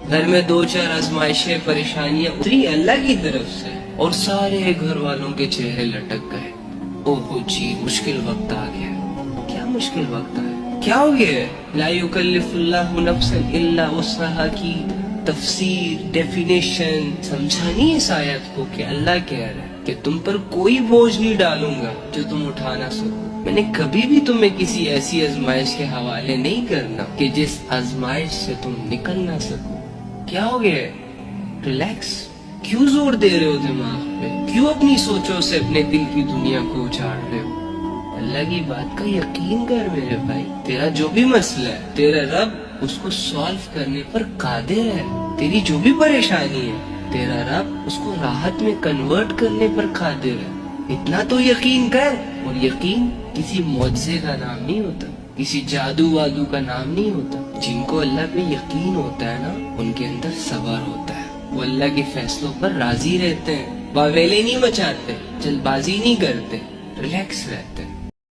گھر میں دو چار آزمائشیں پریشانیاں اتری اللہ کی طرف سے اور سارے گھر والوں کے چہرے لٹک گئے. اوہ جی مشکل وقت آ گیا. کیا مشکل وقت آیا؟ کیا ہو گیا؟ لا یکلف اللہ نفسا الا وسعها کی تفسیر ڈیفینیشن سمجھا نہیں اس آیت کو کہ اللہ کہہ رہا ہے کہ تم پر کوئی بوجھ نہیں ڈالوں گا جو تم اٹھا نہ سکو. میں نے کبھی بھی تمہیں کسی ایسی آزمائش کے حوالے نہیں کرنا کہ جس آزمائش سے تم نکل نہ سکو. کیا ہو گیا؟ ریلیکس. کیوں زور دے رہے ہو دماغ پہ؟ کیوں اپنی سوچوں سے اپنے دل کی دنیا کو اجاڑ رہے ہو؟ اللہ کی بات کا یقین کر میرے بھائی. تیرا جو بھی مسئلہ ہے تیرا رب اس کو سالو کرنے پر قادر ہے. تیری جو بھی پریشانی ہے تیرا رب اس کو راحت میں کنورٹ کرنے پر قادر ہے. اتنا تو یقین کر. اور یقین کسی معجزے کا نام نہیں ہوتا, کسی جادو وادو کا نام نہیں ہوتا. جن کو اللہ پہ یقین ہوتا ہے نا ان کے اندر صبر ہوتا ہے. وہ اللہ کے فیصلوں پر راضی رہتے ہیں, واویلے نہیں مچاتے, جلد بازی نہیں کرتے, ریلیکس رہتے ہیں.